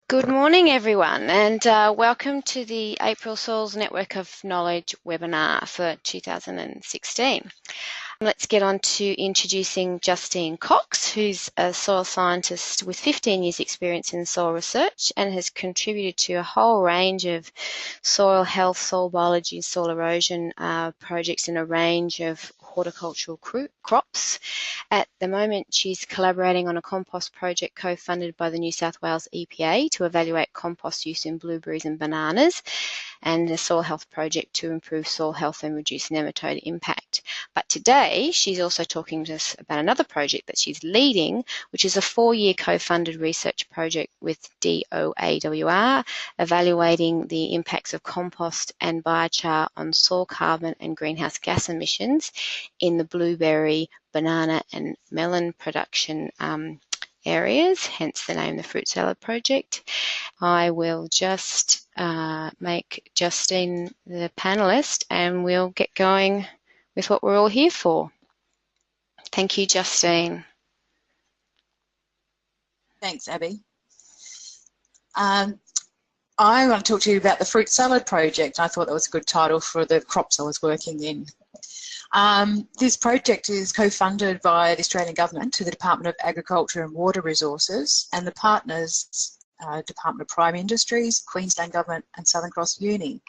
Good morning, everyone, and welcome to the April Soils Network of Knowledge webinar for 2016. Let's get on to introducing Justine Cox, who's a soil scientist with 15 years experience in soil research and has contributed to a whole range of soil health, soil biology, soil erosion projects in a range of horticultural crops. At the moment, she's collaborating on a compost project co-funded by the New South Wales EPA to evaluate compost use in blueberries and bananas, and a soil health project to improve soil health and reduce nematode impact. But today, she's also talking to us about another project that she's leading, which is a 4-year co-funded research project with DOAWR, evaluating the impacts of compost and biochar on soil carbon and greenhouse gas emissions in the blueberry, banana and melon production areas, hence the name the Fruit Salad Project. I will just make Justine the panelist and we'll get going with what we're all here for. Thank you, Justine. Thanks, Abby. I want to talk to you about the Fruit Salad Project. I thought that was a good title for the crops I was working in. This project is co-funded by the Australian Government to the Department of Agriculture and Water Resources and the partners, Department of Prime Industries, Queensland Government and Southern Cross Uni.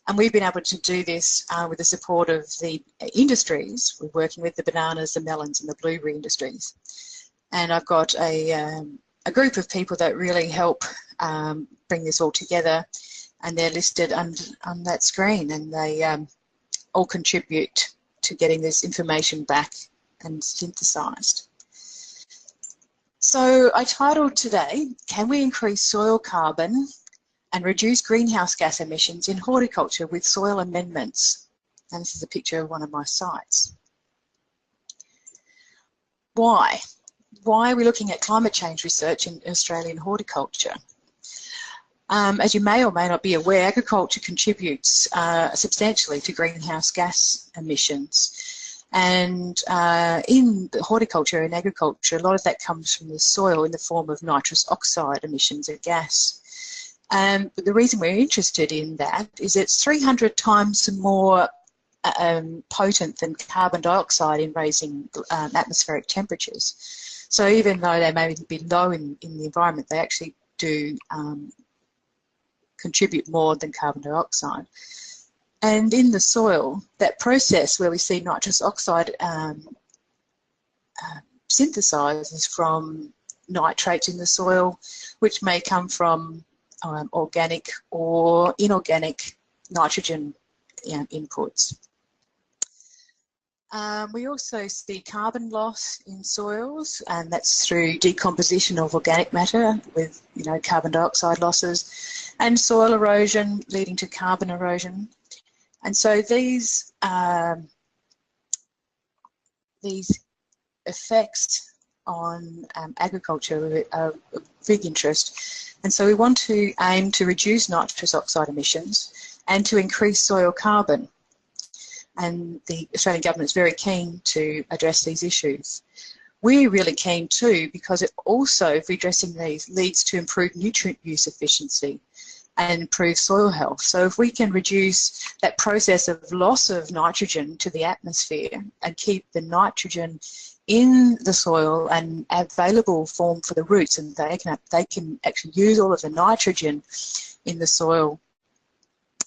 And we've been able to do this with the support of the industries. We're working with the bananas, the melons and the blueberry industries. And I've got a group of people that really help bring this all together, and they're listed on that screen, and they all contribute to getting this information back and synthesised. So I titled today, Can we increase soil carbon and reduce greenhouse gas emissions in horticulture with soil amendments? And this is a picture of one of my sites. Why? Why are we looking at climate change research in Australian horticulture? As you may or may not be aware, agriculture contributes substantially to greenhouse gas emissions. And in horticulture and agriculture, a lot of that comes from the soil in the form of nitrous oxide emissions of gas. But the reason we're interested in that is it's 300 times more potent than carbon dioxide in raising atmospheric temperatures. So even though they may be low in the environment, they actually do contribute more than carbon dioxide. And in the soil, that process where we see nitrous oxide synthesizes from nitrates in the soil, which may come from organic or inorganic nitrogen inputs. We also see carbon loss in soils, and that's through decomposition of organic matter with carbon dioxide losses, and soil erosion leading to carbon erosion. And so these effects on agriculture are of big interest, and so we want to aim to reduce nitrous oxide emissions and to increase soil carbon. And the Australian Government is very keen to address these issues. We're really keen too, because it also, if addressing these, leads to improved nutrient use efficiency and improve soil health. So if we can reduce that process of loss of nitrogen to the atmosphere and keep the nitrogen in the soil and available form for the roots, and they can actually use all of the nitrogen in the soil.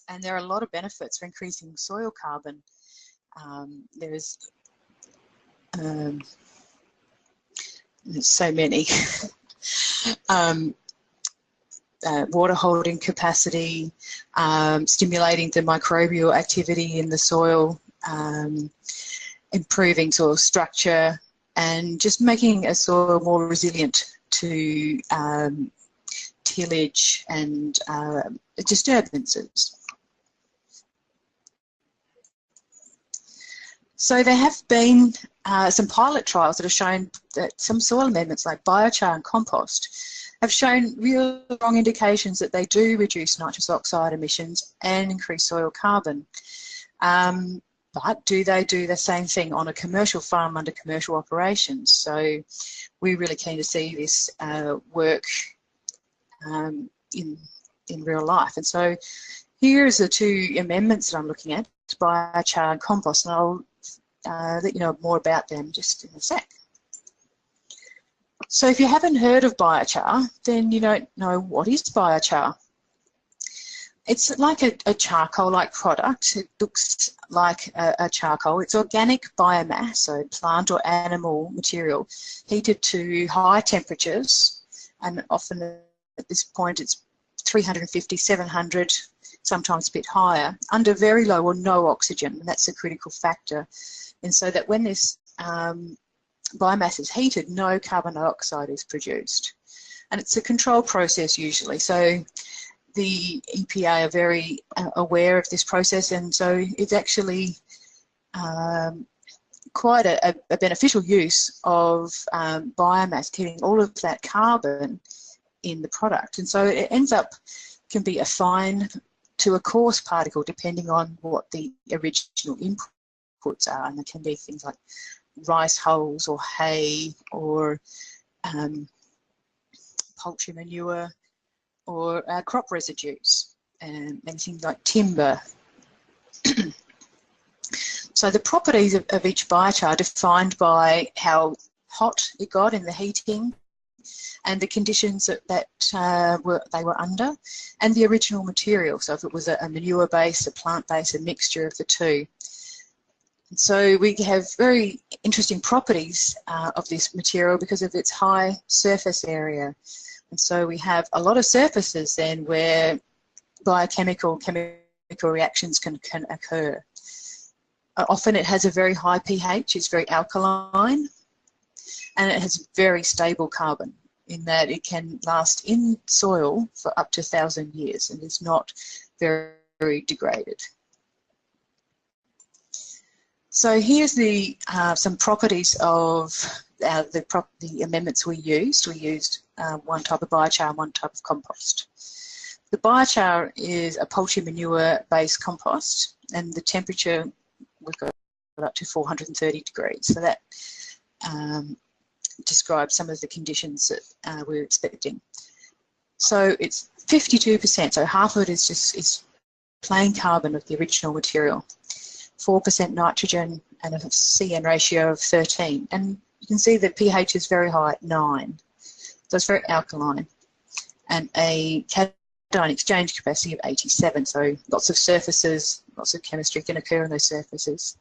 And there are a lot of benefits for increasing soil carbon. There's so many. Water holding capacity, stimulating the microbial activity in the soil, improving soil structure, and just making a soil more resilient to tillage and disturbances. So there have been some pilot trials that have shown that some soil amendments like biochar and compost have shown real strong indications that they do reduce nitrous oxide emissions and increase soil carbon. But do they do the same thing on a commercial farm under commercial operations? So we're really keen to see this work in real life. And so here's the two amendments that I'm looking at, biochar and compost, and I'll let you know more about them just in a sec. So if you haven't heard of biochar, then you don't know what is biochar. It's like a charcoal-like product. It looks like a charcoal. It's organic biomass, so plant or animal material, heated to high temperatures, and often at this point it's 350, 700, sometimes a bit higher, under very low or no oxygen, and that's a critical factor. And so that when this biomass is heated, no carbon dioxide is produced. And it's a controlled process usually. So the EPA are very aware of this process, and so it's actually quite a beneficial use of biomass, keeping all of that carbon in the product. And so it ends up, can be a fine to a coarse particle depending on what the original inputs are, and there can be things like rice hulls or hay or poultry manure or crop residues and things like timber. So the properties of each biochar are defined by how hot it got in the heating and the conditions that they were under, and the original material. So if it was a manure base, a plant base, a mixture of the two. And so we have very interesting properties of this material because of its high surface area. And so we have a lot of surfaces then where chemical reactions can occur. Often it has a very high pH, it's very alkaline, and it has very stable carbon in that it can last in soil for up to 1,000 years and is not very, very degraded. So here's the some properties of the amendments we used. We used one type of biochar and one type of compost. The biochar is a poultry manure-based compost, and the temperature we've got up to 430 degrees. So that describes some of the conditions that we're expecting. So it's 52%, so half of it is plain carbon of the original material, 4% nitrogen, and a CN ratio of 13. And you can see the pH is very high at 9, so it's very alkaline, and a cation exchange capacity of 87, so lots of surfaces, lots of chemistry can occur in those surfaces.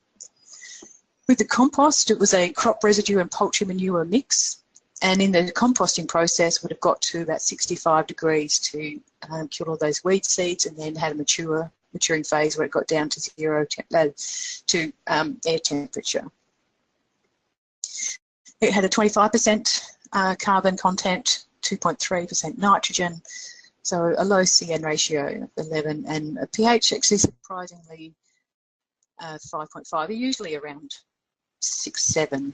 With the compost, it was a crop residue and poultry manure mix, and in the composting process would have got to about 65 degrees to kill all those weed seeds, and then had a maturing phase where it got down to air temperature. It had a 25% carbon content, 2.3% nitrogen, so a low CN ratio of 11, and a pH actually surprisingly 5.5, usually around 6, 7.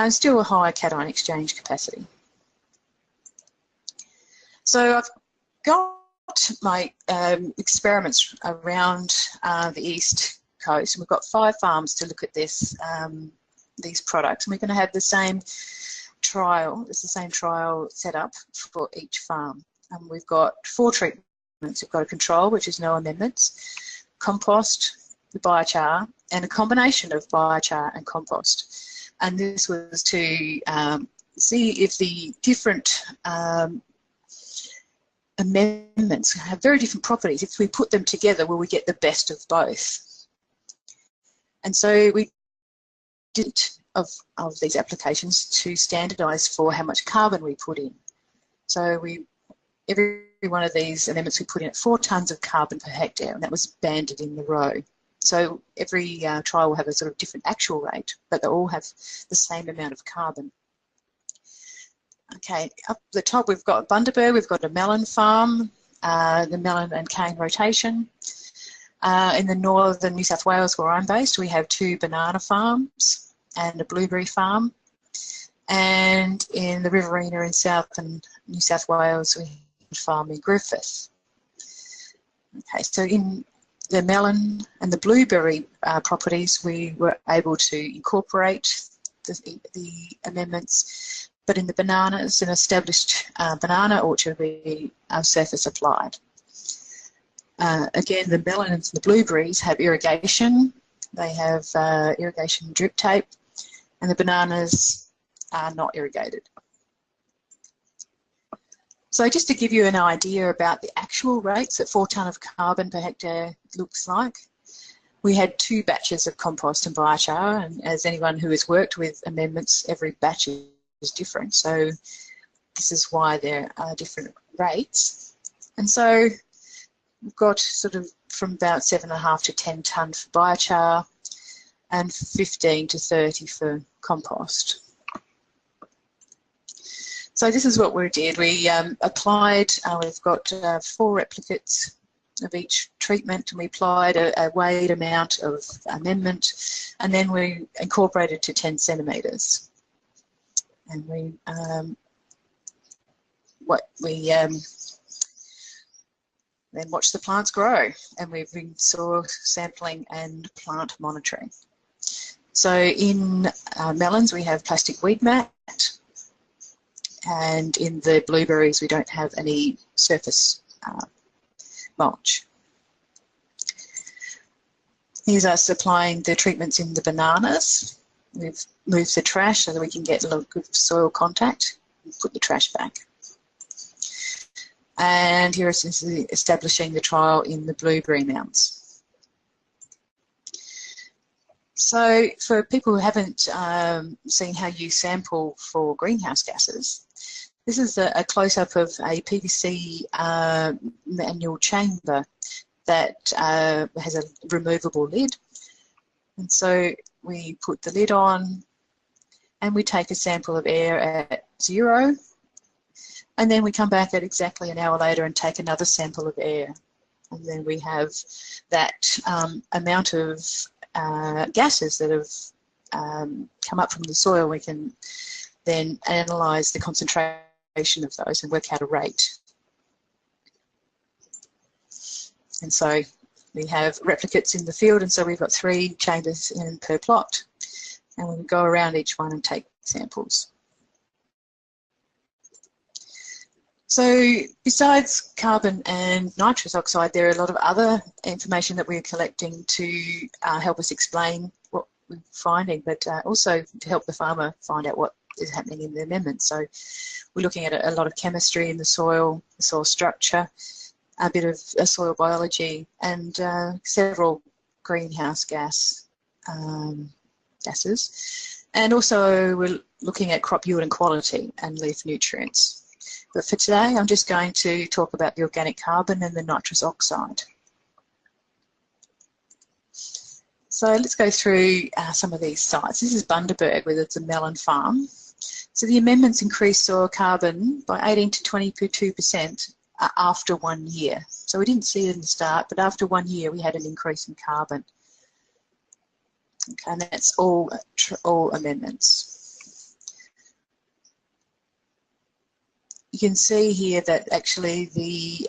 Still a high cation exchange capacity. So I've got my experiments around the East Coast, and we've got 5 farms to look at this, these products, and we're going to have the same trial. It's the same trial set up for each farm. And we've got 4 treatments. We've got a control, which is no amendments, compost, the biochar, and a combination of biochar and compost. And this was to see if the different amendments have very different properties. If we put them together, will we get the best of both? And so we did of these applications to standardise for how much carbon we put in. So every one of these amendments we put in at 4 tonnes of carbon per hectare, and that was banded in the row. So every trial will have a sort of different actual rate, but they all have the same amount of carbon. Okay, up the top we've got Bundaberg, we've got a melon farm, the melon and cane rotation. In the northern New South Wales where I'm based, we have 2 banana farms and a blueberry farm. And in the Riverina in South and New South Wales, we have a farm in Griffith. Okay, so in the melon and the blueberry properties, we were able to incorporate the amendments, but in the bananas, an established banana orchard, we surface applied. Again, the melons and the blueberries have irrigation. They have irrigation drip tape, and the bananas are not irrigated. So just to give you an idea about the actual rates that 4 tonne of carbon per hectare looks like, we had 2 batches of compost and biochar, and as anyone who has worked with amendments, every batch is different. So this is why there are different rates. And so we've got sort of from about 7.5 to 10 tonne for biochar and 15 to 30 for compost. So this is what we did. We applied, we've got 4 replicates of each treatment, and we applied a weighed amount of amendment, and then we incorporated to 10 centimetres. And we then watched the plants grow, and we've been soil sampling and plant monitoring. So in melons we have plastic weed mat, and in the blueberries we don't have any surface mulch. Here's us applying the treatments in the bananas. We've moved the trash so that we can get a lot of good soil contact and put the trash back. And here is establishing the trial in the blueberry mounds. So for people who haven't seen how you sample for greenhouse gases, this is a close-up of a PVC manual chamber that has a removable lid. And so we put the lid on and we take a sample of air at 0, and then we come back at exactly an hour later and take another sample of air. And then we have that amount of gases that have come up from the soil. We can then analyse the concentration of those and work out a rate. And so we have replicates in the field, and so we've got 3 chambers in per plot, and we go around each one and take samples. So besides carbon and nitrous oxide, there are a lot of other information that we're collecting to help us explain what we're finding, but also to help the farmer find out what is happening in the amendment. So we're looking at a lot of chemistry in the soil structure, a bit of soil biology, and several greenhouse gases. And also we're looking at crop yield and quality and leaf nutrients. But for today, I'm just going to talk about the organic carbon and the nitrous oxide. So let's go through some of these sites. This is Bundaberg, where it's a melon farm. So the amendments increased soil carbon by 18 to 22% after 1 year. So we didn't see it in the start, but after 1 year we had an increase in carbon. Okay, and that's all amendments. You can see here that actually the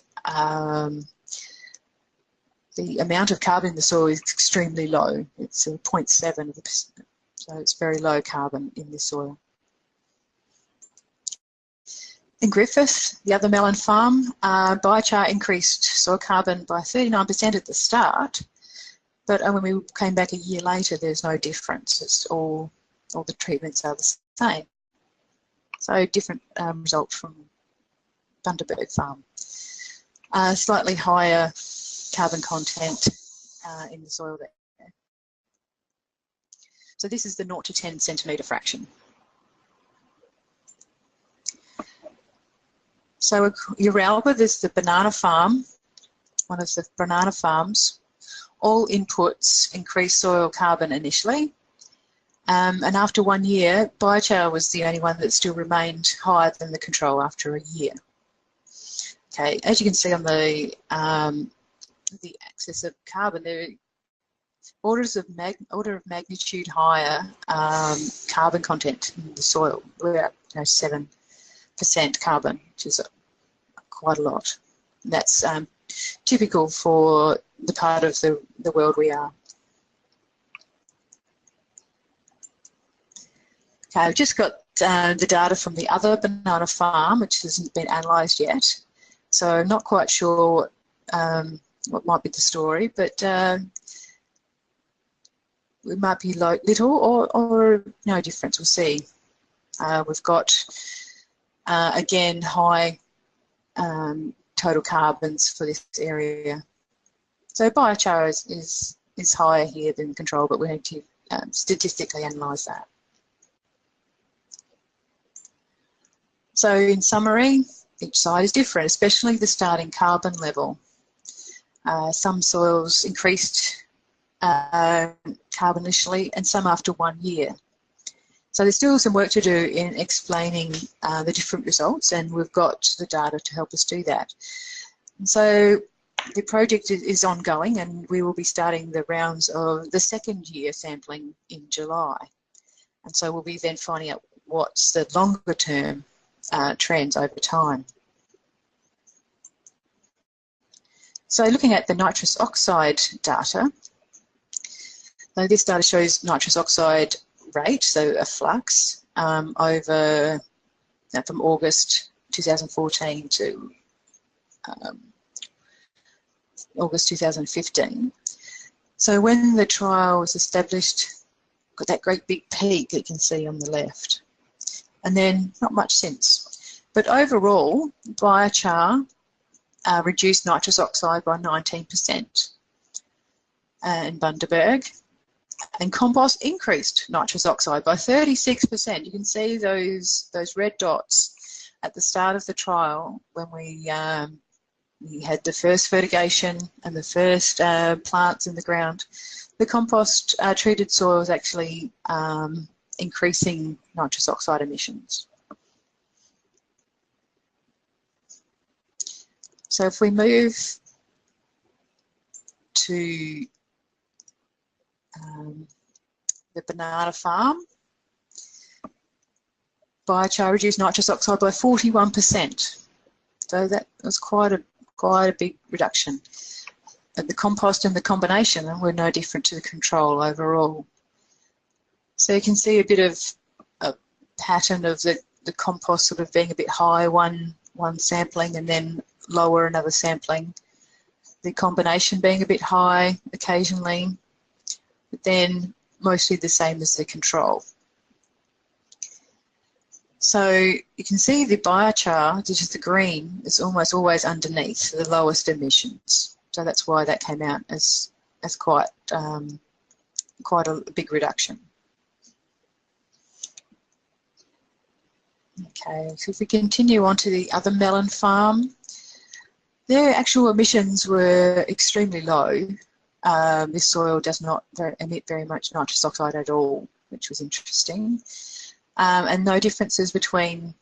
amount of carbon in the soil is extremely low. It's 0.7%, so it's very low carbon in the soil. In Griffith, the other melon farm, biochar increased soil carbon by 39% at the start, but when we came back a year later, there's no difference. It's all the treatments are the same. So different result from Bundaberg farm. Slightly higher carbon content in the soil there. So this is the 0 to 10 centimetre fraction. So Uralba, this is the banana farm, one of the banana farms. All inputs increased soil carbon initially, and after 1 year, biochar was the only one that still remained higher than the control after a year. Okay, as you can see on the axis of carbon, there are order of magnitude higher carbon content in the soil. We're at 7% carbon, which is quite a lot. And that's typical for the part of the world we are. Okay, I've just got the data from the other banana farm, which hasn't been analysed yet. So I'm not quite sure what might be the story, but it might be little or no difference. We'll see. We've got, again, high total carbons for this area. So biochar is higher here than control, but we need to statistically analyse that. So in summary, each site is different, especially the starting carbon level. Some soils increased carbon initially and some after 1 year. So there's still some work to do in explaining the different results, and we've got the data to help us do that. And so the project is ongoing, and we will be starting the rounds of the second year sampling in July. And so we'll be then finding out what's the longer term trends over time. So looking at the nitrous oxide data, so this data shows nitrous oxide rate, so a flux, over from August 2014 to August 2015. So when the trial was established, got that great big peak that you can see on the left, and then not much since. But overall, biochar reduced nitrous oxide by 19% in Bundaberg, and compost increased nitrous oxide by 36%. You can see those red dots at the start of the trial when we had the first fertigation and the first plants in the ground. The compost treated soil is actually increasing nitrous oxide emissions. So if we move to the banana farm, biochar reduced nitrous oxide by 41%. So that was quite a big reduction. And the compost and the combination were no different to the control overall. So you can see a bit of a pattern of the compost sort of being a bit high one sampling and then lower another sampling. The combination being a bit high occasionally, but then mostly the same as the control. So you can see the biochar, which is the green, is almost always underneath the lowest emissions. So that's why that came out as quite a big reduction. Okay, so if we continue on to the other melon farm, their actual emissions were extremely low. This soil does not emit very much nitrous oxide at all, which was interesting, and no differences between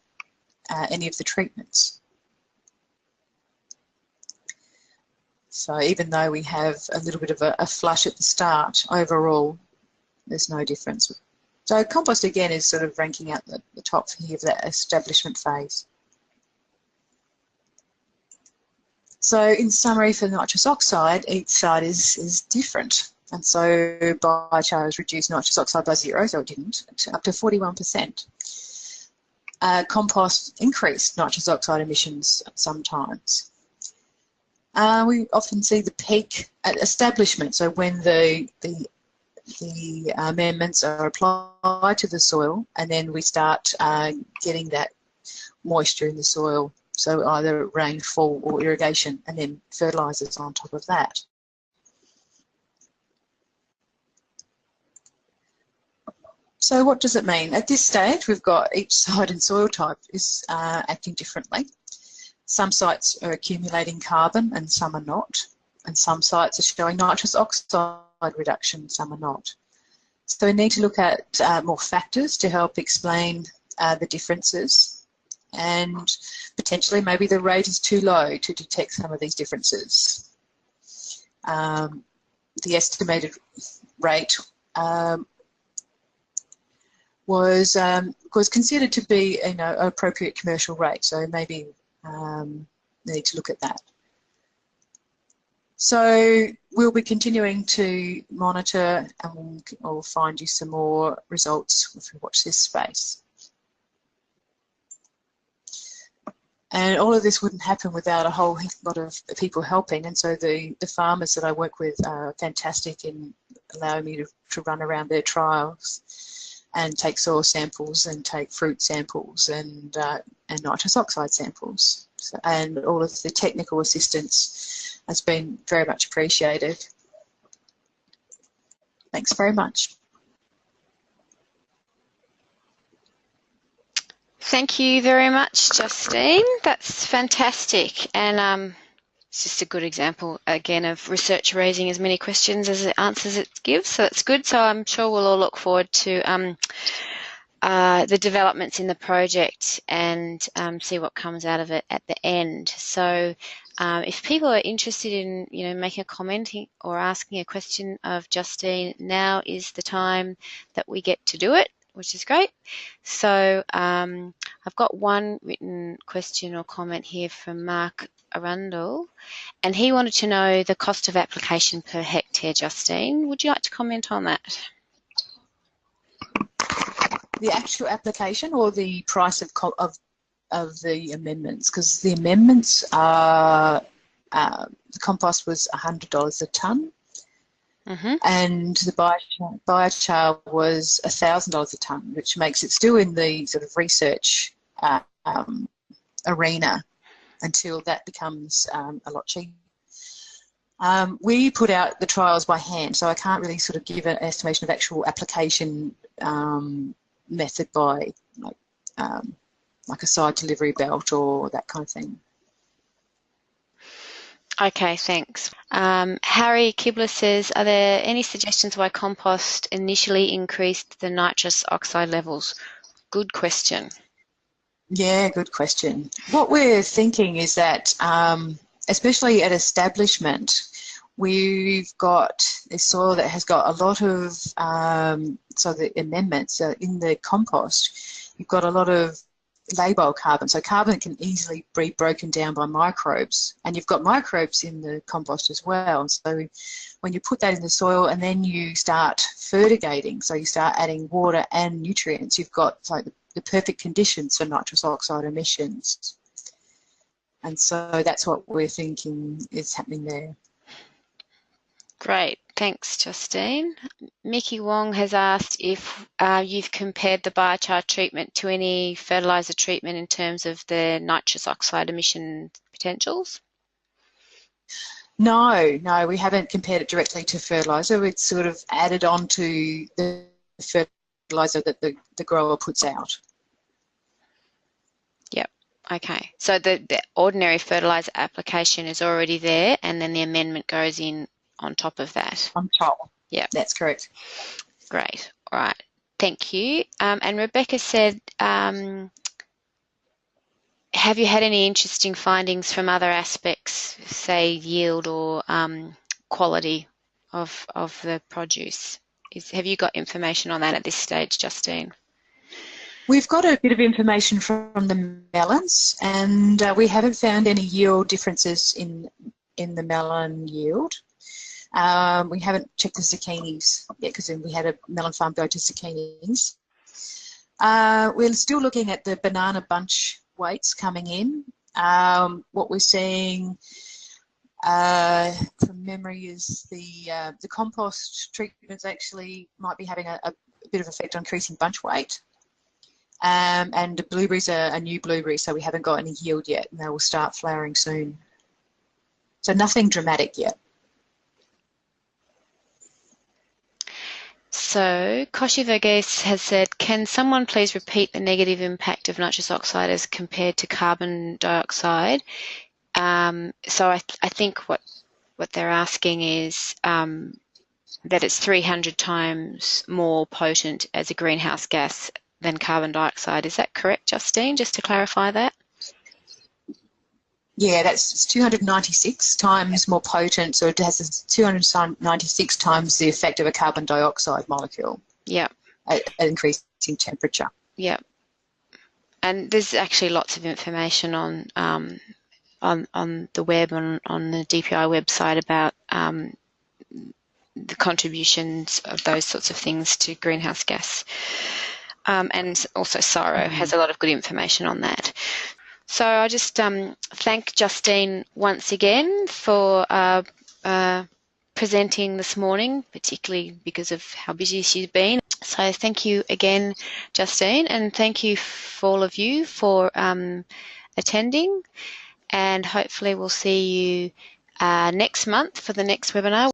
any of the treatments. So even though we have a little bit of a flush at the start, overall there's no difference. So compost again is sort of ranking out the top here of that establishment phase. So in summary, for nitrous oxide, each site is different. And so biochar has reduced nitrous oxide by 0, so it didn't, up to 41%. Compost increased nitrous oxide emissions sometimes. We often see the peak at establishment, so when the amendments are applied to the soil, and then we start getting that moisture in the soil. So either rainfall or irrigation, and then fertilisers on top of that. So what does it mean? At this stage, we've got each site and soil type is acting differently. Some sites are accumulating carbon and some are not. And some sites are showing nitrous oxide reduction, some are not. So we need to look at more factors to help explain the differences. And potentially maybe the rate is too low to detect some of these differences. The estimated rate was considered to be, an appropriate commercial rate, so maybe need to look at that. So we'll be continuing to monitor, and we'll find you some more results if we watch this space. And all of this wouldn't happen without a whole lot of people helping. And so the farmers that I work with are fantastic in allowing me to run around their trials and take soil samples and take fruit samples and nitrous oxide samples. So, and all of the technical assistance has been very much appreciated. Thanks very much. Thank you very much, Justine. That's fantastic. And it's just a good example, again, of research raising as many questions as it answers it gives. So that's good. So I'm sure we'll all look forward to the developments in the project and see what comes out of it at the end. So if people are interested in, making a comment or asking a question of Justine, now is the time that we get to do it, which is great. So I've got one written question or comment here from Mark Arundel, and he wanted to know the cost of application per hectare. Justine, would you like to comment on that? The actual application or the price of the amendments? Because the amendments are, the compost was $100 a tonne. Mm-hmm. And the biochar was $1,000 a tonne, which makes it still in the sort of research arena until that becomes a lot cheaper. We put out the trials by hand, so I can't really sort of give an estimation of actual application method by like a side delivery belt or that kind of thing. Okay, thanks. Harry Kibler says, are there any suggestions why compost initially increased the nitrous oxide levels? Good question. Yeah, good question. What we're thinking is that, especially at establishment, we've got a soil that has got a lot of, so the amendments in the compost, you've got a lot of labile carbon. So carbon can easily be broken down by microbes, and you've got microbes in the compost as well. And so when you put that in the soil and then you start fertigating, so you start adding water and nutrients, you've got like the perfect conditions for nitrous oxide emissions. And so that's what we're thinking is happening there. Great, thanks, Justine. Mickey Wong has asked if you've compared the biochar treatment to any fertiliser treatment in terms of the nitrous oxide emission potentials. No, we haven't compared it directly to fertiliser. It's sort of added on to the fertiliser that the grower puts out. Yep. Okay, so the ordinary fertiliser application is already there, and then the amendment goes in on top of that. On top. Yeah. That's correct. Great. All right. Thank you. And Rebecca said, have you had any interesting findings from other aspects, say yield or quality of the produce? Have you got information on that at this stage, Justine? We've got a bit of information from the melons, and we haven't found any yield differences in the melon yield. We haven't checked the zucchinis yet because we had a melon farm go to zucchinis. We're still looking at the banana bunch weights coming in. What we're seeing from memory is the compost treatments actually might be having a bit of effect on increasing bunch weight. And the blueberries are a new blueberry, so we haven't got any yield yet, and they will start flowering soon. So nothing dramatic yet. So Koshi Verghese has said, can someone please repeat the negative impact of nitrous oxide as compared to carbon dioxide? So I think what they're asking is that it's 300 times more potent as a greenhouse gas than carbon dioxide. Is that correct, Justine, just to clarify that? Yeah, that's 296 times more potent, so it has 296 times the effect of a carbon dioxide molecule. Yeah. At increasing temperature. Yeah. And there's actually lots of information on the web, on the DPI website about the contributions of those sorts of things to greenhouse gas. And also CSIRO has a lot of good information on that. So I just thank Justine once again for presenting this morning, particularly because of how busy she's been. So thank you again, Justine, and thank you for all of you for attending, and hopefully we'll see you next month for the next webinar.